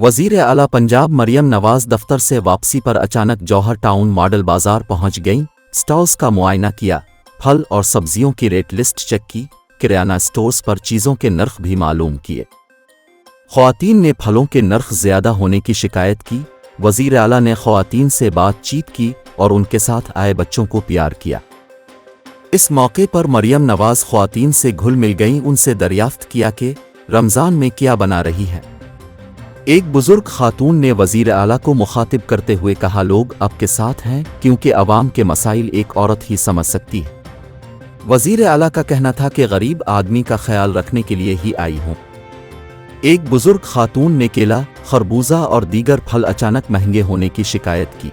वज़ीर आला पंजाब मरियम नवाज दफ्तर से वापसी पर अचानक जौहर टाउन मॉडल बाजार पहुंच गईं। स्टॉल्स का मुआयना किया, फल और सब्जियों की रेट लिस्ट चेक की, किराना स्टोर्स पर चीज़ों के नर्ख भी मालूम किए। ख़वातीन ने फलों के नर्ख ज़्यादा होने की शिकायत की। वज़ीर आला ने ख़वातीन से बातचीत की और उनके साथ आए बच्चों को प्यार किया। इस मौके पर मरियम नवाज ख़वातीन से घुल मिल गईं। उनसे दरियाफ्त किया कि रमज़ान में क्या बना रही है। एक बुजुर्ग खातून ने वज़ीर आला को मुखातिब करते हुए कहा, लोग आपके साथ हैं क्योंकि अवाम के मसाइल एक औरत ही समझ सकती है। वज़ीर आला का कहना था कि गरीब आदमी का ख्याल रखने के लिए ही आई हूँ। एक बुजुर्ग खातून ने केला, खरबूजा और दीगर फल अचानक महंगे होने की शिकायत की।